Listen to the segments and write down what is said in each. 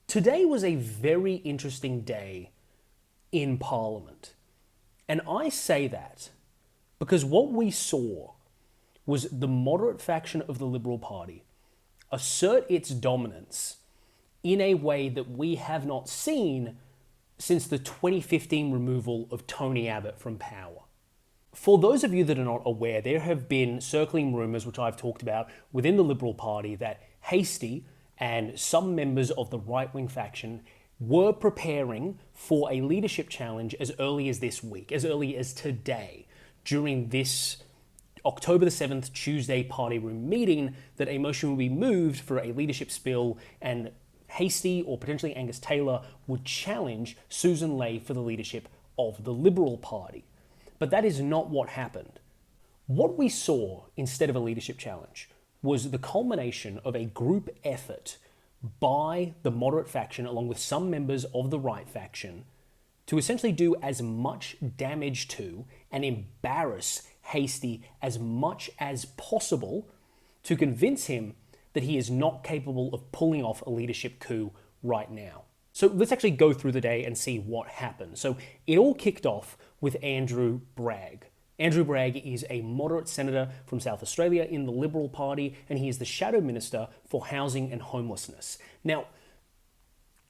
Today was a very interesting day in Parliament. And I say that because what we saw was the moderate faction of the Liberal Party assert its dominance in a way that we have not seen since the 2015 removal of Tony Abbott from power. For those of you that are not aware, there have been circling rumours, which I've talked about, within the Liberal Party that Hastie and some members of the right-wing faction were preparing for a leadership challenge as early as this week, as early as today, during this October the 7th, Tuesday party room meeting, that a motion will be moved for a leadership spill and Hastie or potentially Angus Taylor would challenge Susan Ley for the leadership of the Liberal Party. But that is not what happened. What we saw instead of a leadership challenge was the culmination of a group effort by the moderate faction along with some members of the right faction to essentially do as much damage to and embarrass Hastie as much as possible to convince him that he is not capable of pulling off a leadership coup right now. So let's actually go through the day and see what happened. So it all kicked off with Andrew Bragg. Andrew Bragg is a moderate senator from South Australia in the Liberal Party, and he is the Shadow Minister for Housing and Homelessness. Now,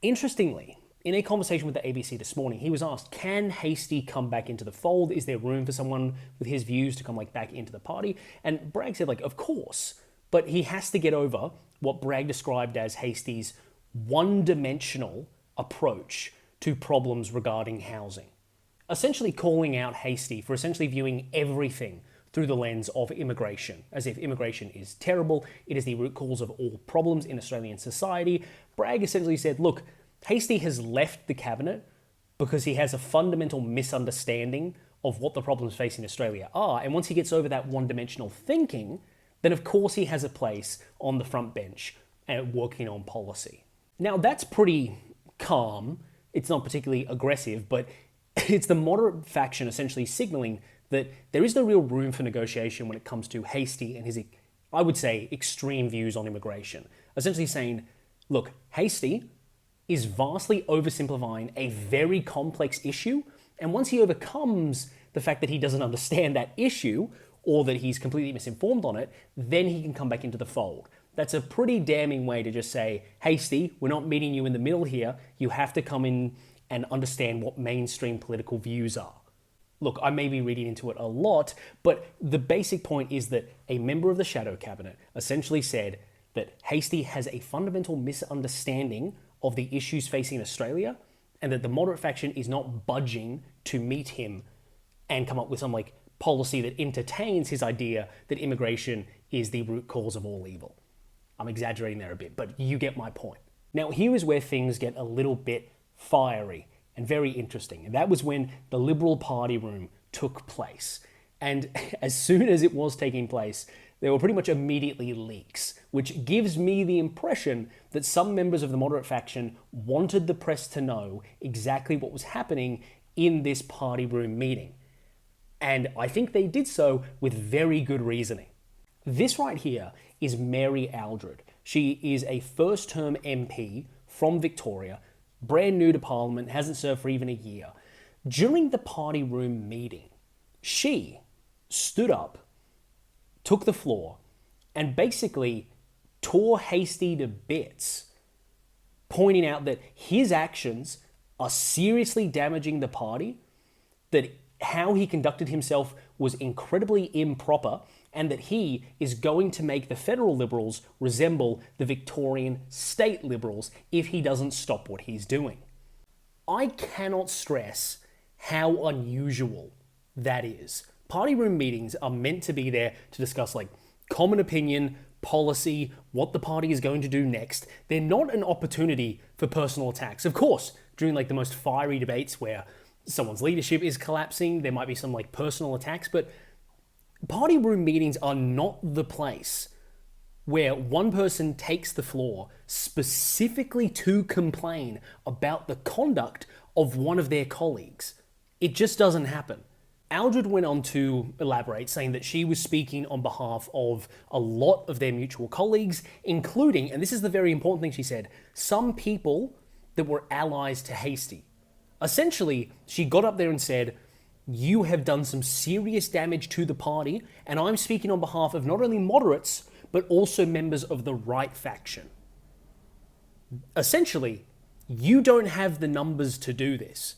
interestingly, in a conversation with the ABC this morning, he was asked, can Hastie come back into the fold? Is there room for someone with his views to come back into the party? And Bragg said, of course, but he has to get over what Bragg described as Hastie's one-dimensional approach to problems regarding housing. Essentially calling out Hastie for essentially viewing everything through the lens of immigration, as if immigration is terrible, it is the root cause of all problems in Australian society. Bragg essentially said, look, Hastie has left the cabinet because he has a fundamental misunderstanding of what the problems facing Australia are, and once he gets over that one-dimensional thinking, then of course he has a place on the front bench and working on policy. Now that's pretty calm, it's not particularly aggressive, but it's the moderate faction essentially signalling that there is no real room for negotiation when it comes to Hastie and his, I would say, extreme views on immigration. Essentially saying, look, Hastie is vastly oversimplifying a very complex issue, and once he overcomes the fact that he doesn't understand that issue, or that he's completely misinformed on it, then he can come back into the fold. That's a pretty damning way to just say, Hastie, we're not meeting you in the middle here, you have to come in and understand what mainstream political views are. Look, I may be reading into it a lot, but the basic point is that a member of the Shadow Cabinet essentially said that Hastie has a fundamental misunderstanding of the issues facing Australia, and that the moderate faction is not budging to meet him and come up with some policy that entertains his idea that immigration is the root cause of all evil. I'm exaggerating there a bit, but you get my point. Now, here is where things get a little bit fiery and very interesting. And that was when the Liberal Party room took place. And as soon as it was taking place, there were pretty much immediately leaks, which gives me the impression that some members of the moderate faction wanted the press to know exactly what was happening in this party room meeting. And I think they did so with very good reasoning. This right here is Mary Aldred. She is a first-term MP from Victoria, brand new to Parliament, hasn't served for even a year. During the party room meeting, she stood up, took the floor, and basically tore Hastie to bits, pointing out that his actions are seriously damaging the party, that how he conducted himself was incredibly improper, and that he is going to make the federal Liberals resemble the Victorian state Liberals if he doesn't stop what he's doing. I cannot stress how unusual that is. Party room meetings are meant to be there to discuss common opinion, policy, what the party is going to do next. They're not an opportunity for personal attacks. Of course, during the most fiery debates where someone's leadership is collapsing, there might be some personal attacks, but party room meetings are not the place where one person takes the floor specifically to complain about the conduct of one of their colleagues. It just doesn't happen. Aldred went on to elaborate, saying that she was speaking on behalf of a lot of their mutual colleagues, including, and this is the very important thing she said, some people that were allies to Hastie. Essentially, she got up there and said, you have done some serious damage to the party, and I'm speaking on behalf of not only moderates, but also members of the right faction. Essentially, you don't have the numbers to do this.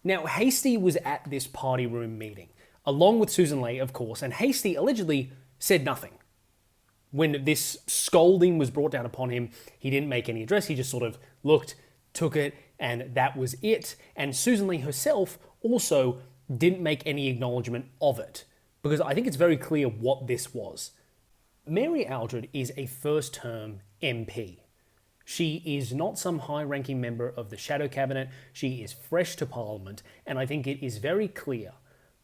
Now, Hastie was at this party room meeting, along with Susan Ley, of course, and Hastie allegedly said nothing. When this scolding was brought down upon him, he didn't make any address, he just sort of looked, took it, and that was it. And Susan Ley herself also didn't make any acknowledgement of it, because I think it's very clear what this was. Mary Aldred is a first-term MP. She is not some high-ranking member of the Shadow Cabinet. She is fresh to Parliament, and I think it is very clear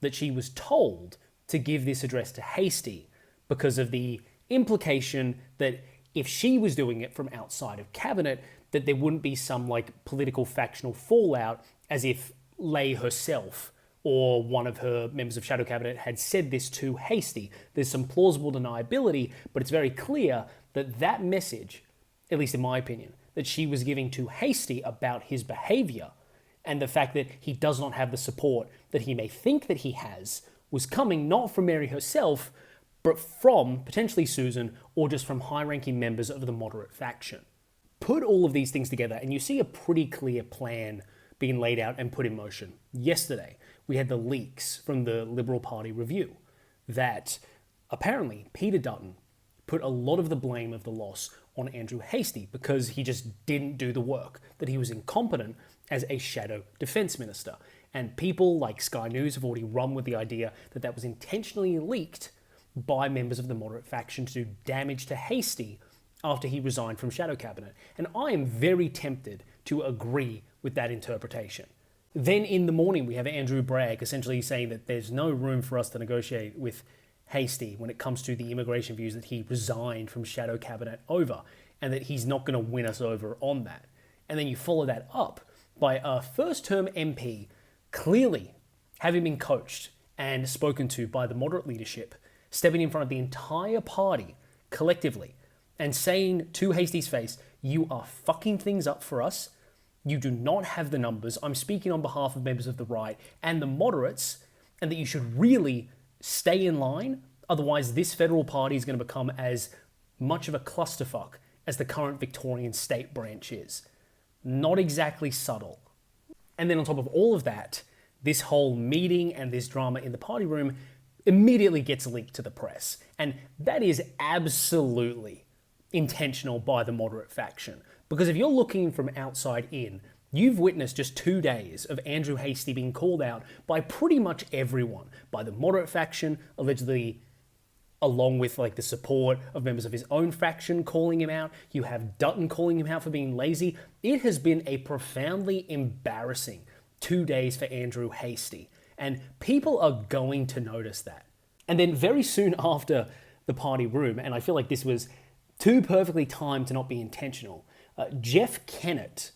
that she was told to give this address to Hastie because of the implication that if she was doing it from outside of Cabinet, that there wouldn't be some like political factional fallout as if Ley herself or one of her members of Shadow Cabinet had said this to Hastie. There's some plausible deniability, but it's very clear that that message, at least in my opinion, that she was giving to Hastie about his behaviour and the fact that he does not have the support that he may think that he has, was coming not from Mary herself, but from potentially Susan or just from high-ranking members of the moderate faction. Put all of these things together and you see a pretty clear plan being laid out and put in motion. Yesterday, we had the leaks from the Liberal Party review that apparently Peter Dutton put a lot of the blame of the loss on Andrew Hastie because he just didn't do the work, that he was incompetent as a shadow defence minister. And people like Sky News have already run with the idea that that was intentionally leaked by members of the moderate faction to do damage to Hastie after he resigned from Shadow Cabinet. And I am very tempted to agree with that interpretation. Then in the morning, we have Andrew Bragg essentially saying that there's no room for us to negotiate with Hastie when it comes to the immigration views that he resigned from Shadow Cabinet over, and that he's not going to win us over on that. And then you follow that up by a first-term MP clearly having been coached and spoken to by the moderate leadership, stepping in front of the entire party collectively and saying to Hastie's face, you are fucking things up for us. You do not have the numbers. I'm speaking on behalf of members of the right and the moderates, and that you should really stay in line. Otherwise, this federal party is going to become as much of a clusterfuck as the current Victorian state branch is. Not exactly subtle. And then on top of all of that, this whole meeting and this drama in the party room immediately gets leaked to the press. And that is absolutely intentional by the moderate faction. Because if you're looking from outside in, you've witnessed just 2 days of Andrew Hastie being called out by pretty much everyone. By the moderate faction, allegedly along with like the support of members of his own faction calling him out. You have Dutton calling him out for being lazy. It has been a profoundly embarrassing 2 days for Andrew Hastie. And people are going to notice that. And then very soon after the party room, and I feel like this was too perfectly timed to not be intentional, Jeff Kennett,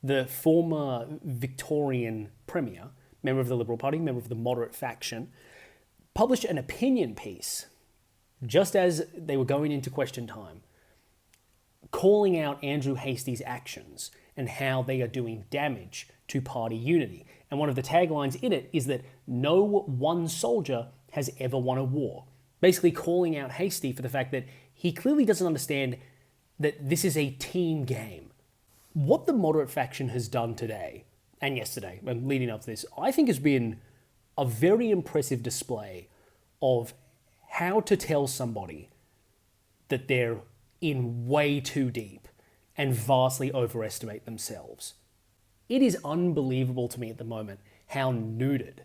the former Victorian Premier, member of the Liberal Party, member of the moderate faction, published an opinion piece just as they were going into question time, calling out Andrew Hastie's actions and how they are doing damage to party unity. And one of the taglines in it is that no one soldier has ever won a war. Basically calling out Hastie for the fact that he clearly doesn't understand that this is a team game. What the moderate faction has done today and yesterday, and leading up to this, I think has been a very impressive display of how to tell somebody that they're in way too deep and vastly overestimate themselves. It is unbelievable to me at the moment how neutered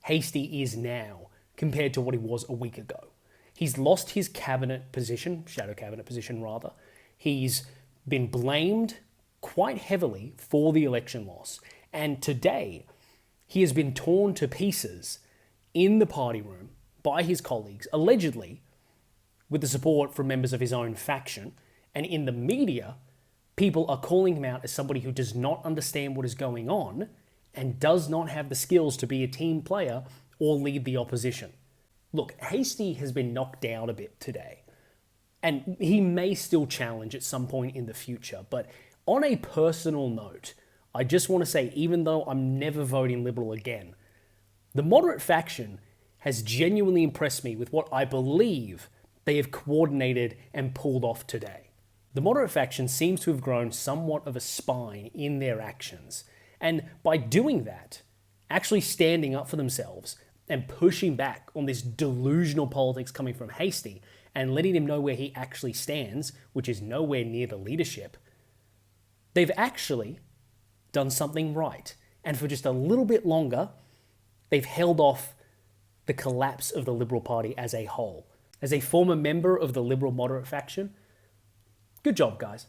Hastie is now compared to what he was a week ago. He's lost his cabinet position, shadow cabinet position rather. He's been blamed quite heavily for the election loss. And today, he has been torn to pieces in the party room by his colleagues, allegedly with the support from members of his own faction. And in the media, people are calling him out as somebody who does not understand what is going on and does not have the skills to be a team player or lead the opposition. Look, Hastie has been knocked down a bit today, and he may still challenge at some point in the future, but on a personal note, I just want to say, even though I'm never voting Liberal again, the moderate faction has genuinely impressed me with what I believe they have coordinated and pulled off today. The moderate faction seems to have grown somewhat of a spine in their actions, and by doing that, actually standing up for themselves and pushing back on this delusional politics coming from Hastie and letting him know where he actually stands, which is nowhere near the leadership, they've actually done something right. And for just a little bit longer, they've held off the collapse of the Liberal Party as a whole. As a former member of the Liberal moderate faction, good job, guys.